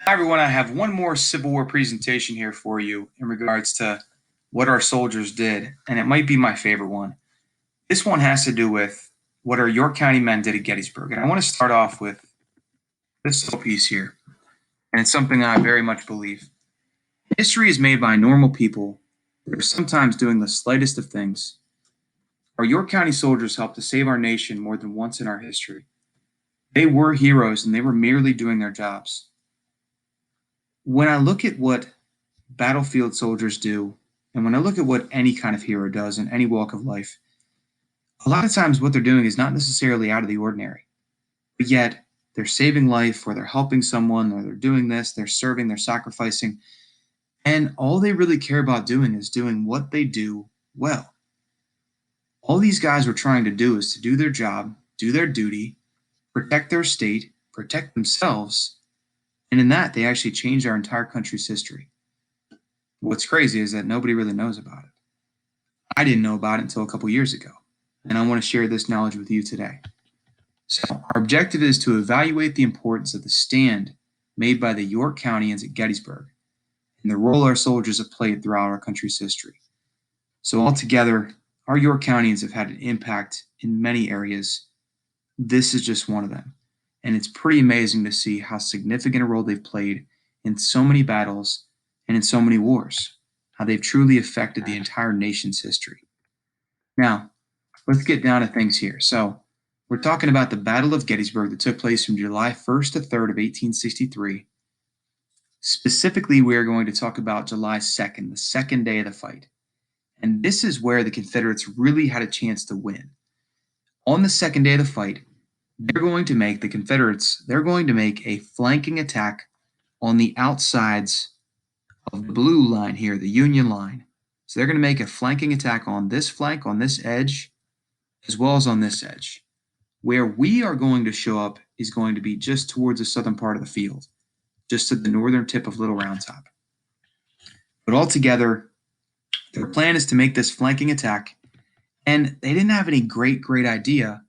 Hi, everyone. I have one more Civil War presentation here for you in regards to what our soldiers did, and it might be my favorite one. This one has to do with what our York County men did at Gettysburg. And I want to start off with this little piece here, and it's something I very much believe. History is made by normal people that are sometimes doing the slightest of things. Our York County soldiers helped to save our nation more than once in our history. They were heroes, and they were merely doing their jobs. When I look at what battlefield soldiers do, and when I look at what any kind of hero does in any walk of life, a lot of times what they're doing is not necessarily out of the ordinary, but yet they're saving life, or they're helping someone, or they're doing this, they're serving, they're sacrificing, and all they really care about doing is doing what they do well. All these guys were trying to do is to do their job, do their duty, protect their state, protect themselves, and in that, they actually changed our entire country's history. What's crazy is that nobody really knows about it. I didn't know about it until a couple years ago, and I want to share this knowledge with you today. So, our objective is to evaluate the importance of the stand made by the York Countians at Gettysburg and the role our soldiers have played throughout our country's history. So, altogether, our York Countians have had an impact in many areas. This is just one of them, and it's pretty amazing to see how significant a role they've played in so many battles and in so many wars, how they've truly affected the entire nation's history. Now, let's get down to things here. So, we're talking about the Battle of Gettysburg that took place from July 1st to 3rd of 1863. Specifically, we are going to talk about July 2nd, the second day of the fight. And this is where the Confederates really had a chance to win. On the second day of the fight, they're going to make a flanking attack on the outsides of the blue line here, the Union line. So they're going to make a flanking attack on this flank, on this edge, as well as on this edge. Where we are going to show up is going to be just towards the southern part of the field, just at the northern tip of Little Round Top. But altogether, their plan is to make this flanking attack, and they didn't have any great idea,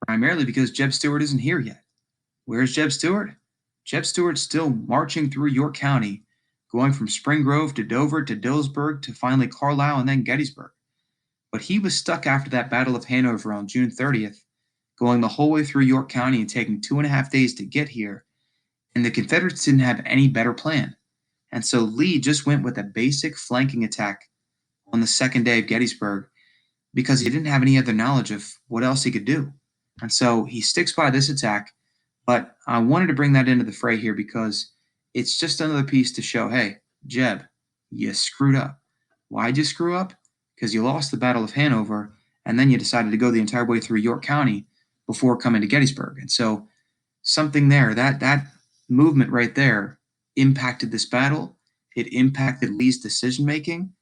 primarily because Jeb Stuart isn't here yet. Where's Jeb Stuart? Jeb Stuart's still marching through York County, going from Spring Grove to Dover to Dillsburg to finally Carlisle and then Gettysburg. But he was stuck after that Battle of Hanover on June 30th, going the whole way through York County and taking 2.5 days to get here, and the Confederates didn't have any better plan. And so Lee just went with a basic flanking attack on the second day of Gettysburg because he didn't have any other knowledge of what else he could do. And so he sticks by this attack, but I wanted to bring that into the fray here because it's just another piece to show, hey, Jeb, you screwed up. Why'd you screw up? Because you lost the Battle of Hanover, and then you decided to go the entire way through York County before coming to Gettysburg. And so something there, that movement right there impacted this battle. It impacted Lee's decision making.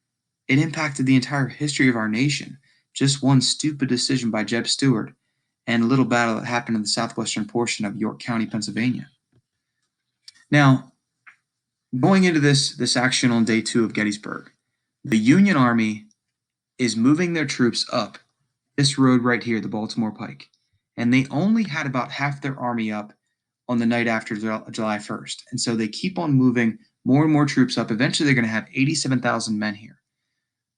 It impacted the entire history of our nation. Just one stupid decision by Jeb Stuart and a little battle that happened in the southwestern portion of York County, Pennsylvania. Now, going into this action on day 2 of Gettysburg, the Union Army is moving their troops up this road right here, the Baltimore Pike. And they only had about half their army up on the night after July 1st. And so they keep on moving more and more troops up. Eventually, they're going to have 87,000 men here.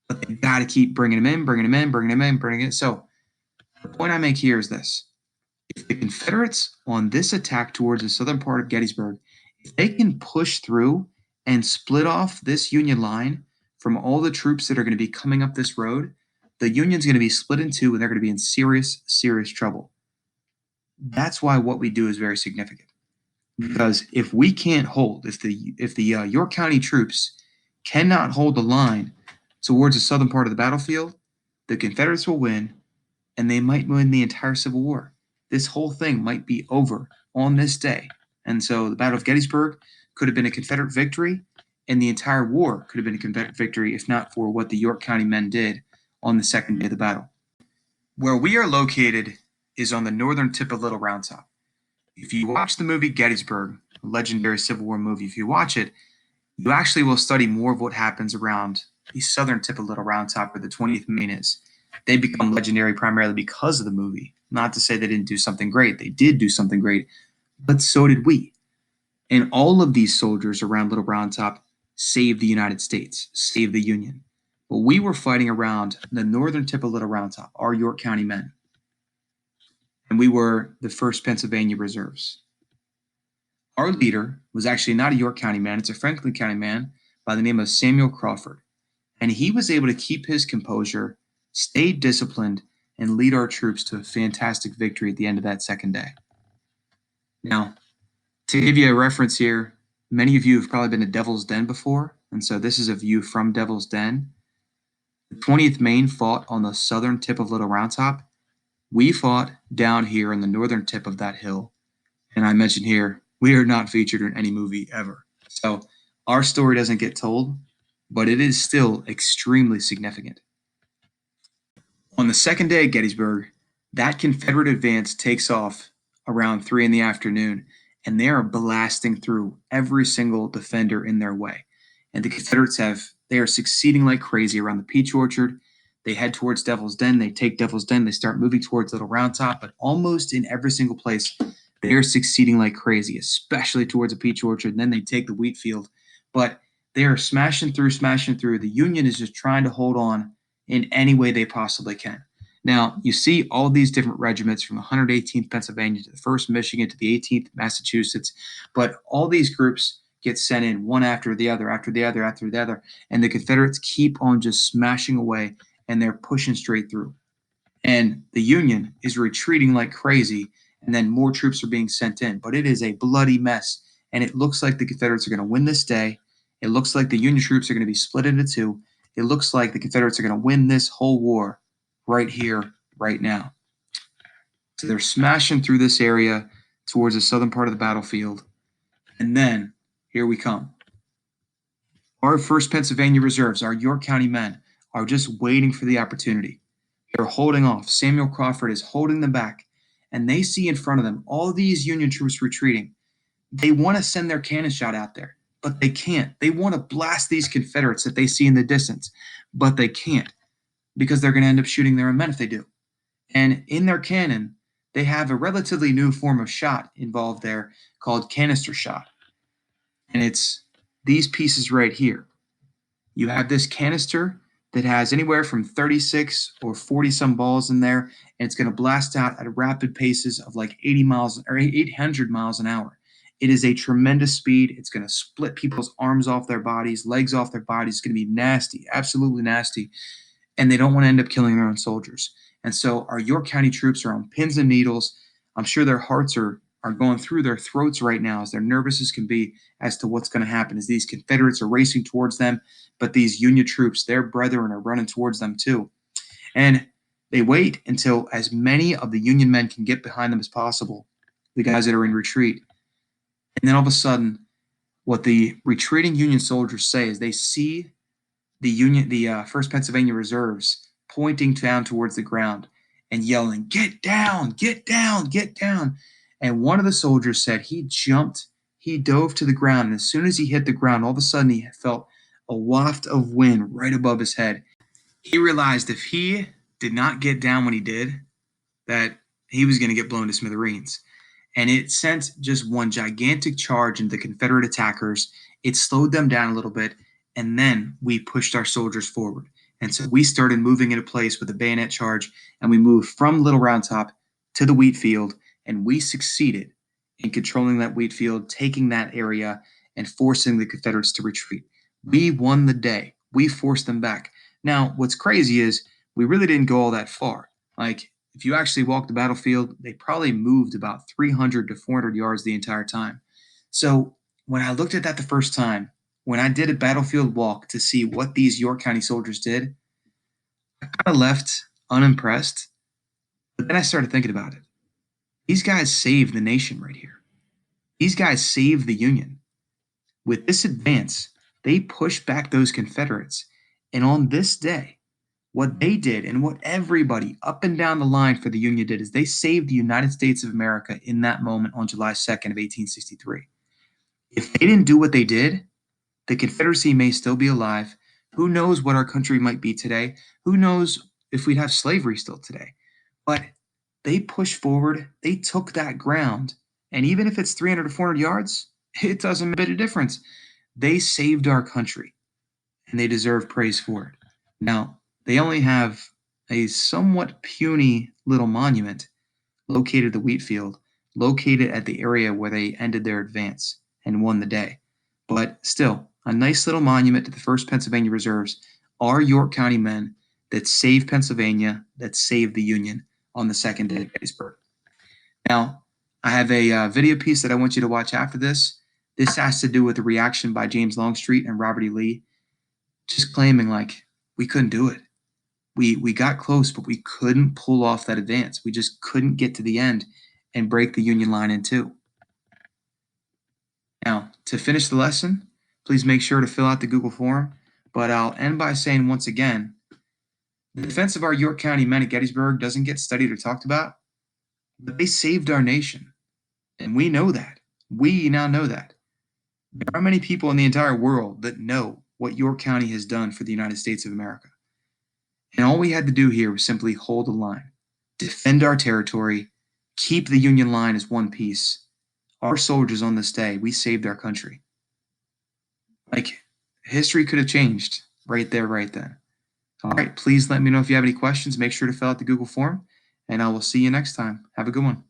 But they've got to keep bringing them in. So the point I make here is this. If the Confederates on this attack towards the southern part of Gettysburg, if they can push through and split off this Union line from all the troops that are going to be coming up this road, the Union's going to be split in two and they're going to be in serious trouble. That's why what we do is very significant. Because if we can't hold, if the York County troops cannot hold the line towards the southern part of the battlefield, the Confederates will win, and they might win the entire Civil War. This whole thing might be over on this day. And so the Battle of Gettysburg could have been a Confederate victory, and the entire war could have been a Confederate victory if not for what the York County men did on the second day of the battle. Where we are located is on the northern tip of Little Round Top. If you watch the movie Gettysburg, a legendary Civil War movie, if you watch it, you actually will study more of what happens around the southern tip of Little Round Top where the 20th Maine is. They become legendary primarily because of the movie. Not to say they didn't do something great. They did do something great, but so did we. And all of these soldiers around Little Round Top saved the United States, saved the Union. But we were fighting around the northern tip of Little Round Top, our York County men, and we were the 1st Pennsylvania Reserves. Our leader was actually not a York County man, it's a Franklin County man by the name of Samuel Crawford. And he was able to keep his composure, stay disciplined, and lead our troops to a fantastic victory at the end of that second day. Now, to give you a reference here, many of you have probably been to Devil's Den before, and so this is a view from Devil's Den. The 20th Maine fought on the southern tip of Little Round Top. We fought down here in the northern tip of that hill. And I mentioned here, we are not featured in any movie ever. So our story doesn't get told, but it is still extremely significant. On the second day at Gettysburg, that Confederate advance takes off around 3 in the afternoon, and they are blasting through every single defender in their way. And the Confederates they are succeeding like crazy around the Peach Orchard. They head towards Devil's Den. They take Devil's Den. They start moving towards Little Round Top, but almost in every single place, they are succeeding like crazy, especially towards the Peach Orchard. And then they take the wheat field. But they are smashing through, smashing through. The Union is just trying to hold on in any way they possibly can. Now, you see all these different regiments from the 118th Pennsylvania to the 1st Michigan to the 18th Massachusetts, but all these groups get sent in one after the other, after the other, after the other, and the Confederates keep on just smashing away, and they're pushing straight through. And the Union is retreating like crazy, and then more troops are being sent in, but it is a bloody mess, and it looks like the Confederates are going to win this day. It looks like the Union troops are going to be split into two. It looks like the Confederates are going to win this whole war right here, right now. So they're smashing through this area towards the southern part of the battlefield. And then here we come. Our 1st Pennsylvania Reserves, our York County men, are just waiting for the opportunity. They're holding off. Samuel Crawford is holding them back. And they see in front of them all these Union troops retreating. They want to send their cannon shot out there, but they can't. They want to blast these Confederates that they see in the distance, but they can't because they're going to end up shooting their own men if they do. And in their cannon, they have a relatively new form of shot involved there called canister shot. And it's these pieces right here. You have this canister that has anywhere from 36 or 40 some balls in there, and it's going to blast out at rapid paces of like 80 miles or 800 miles an hour. It is a tremendous speed. It's going to split people's arms off their bodies, legs off their bodies. It's going to be nasty, absolutely nasty. And they don't want to end up killing their own soldiers. And so our York County troops are on pins and needles. I'm sure their hearts are going through their throats right now as they're nervous as can be as to what's going to happen as these Confederates are racing towards them, but these Union troops, their brethren, are running towards them too. And they wait until as many of the Union men can get behind them as possible, the guys that are in retreat. And then all of a sudden, what the retreating Union soldiers say is they see the 1st Pennsylvania Reserves pointing down towards the ground and yelling, "Get down, get down, get down." And one of the soldiers said he jumped, he dove to the ground, and as soon as he hit the ground, all of a sudden he felt a waft of wind right above his head. He realized if he did not get down when he did, that he was going to get blown to smithereens. And it sent just one gigantic charge into the Confederate attackers. It slowed them down a little bit, and then we pushed our soldiers forward. And so we started moving into place with a bayonet charge, and we moved from Little Round Top to the wheat field, and we succeeded in controlling that wheat field, taking that area, and forcing the Confederates to retreat. We won the day. We forced them back. Now, what's crazy is we really didn't go all that far. Like, if you actually walk the battlefield, they probably moved about 300 to 400 yards the entire time. So when I looked at that the first time, when I did a battlefield walk to see what these York County soldiers did, I kind of left unimpressed. But then I started thinking about it. These guys saved the nation right here. These guys saved the Union. With this advance, they pushed back those Confederates. And on this day, what they did and what everybody up and down the line for the Union did is they saved the United States of America in that moment on July 2nd of 1863. If they didn't do what they did, the Confederacy may still be alive. Who knows what our country might be today? Who knows if we'd have slavery still today? But they pushed forward, they took that ground, and even if it's 300 to 400 yards, It doesn't make a bit of difference. They saved our country, and they deserve praise for it. Now, they only have a somewhat puny little monument located at the wheat field, located at the area where they ended their advance and won the day. But still, a nice little monument to the 1st Pennsylvania Reserves are York County men that saved Pennsylvania, that saved the Union on the 2nd day of Gettysburg. Now, I have a video piece that I want you to watch after this. This has to do with the reaction by James Longstreet and Robert E. Lee, just claiming like we couldn't do it. We got close, but we couldn't pull off that advance. We just couldn't get to the end and break the Union line in two. Now, to finish the lesson, please make sure to fill out the Google form. But I'll end by saying once again, the defense of our York County men at Gettysburg doesn't get studied or talked about, but they saved our nation. And we know that. We now know that. There are many people in the entire world that know what York County has done for the United States of America. And all we had to do here was simply hold the line, defend our territory, keep the Union line as one piece. Our soldiers on this day, we saved our country. Like, history could have changed right there, right then. All right, please let me know if you have any questions. Make sure to fill out the Google form, and I will see you next time. Have a good one.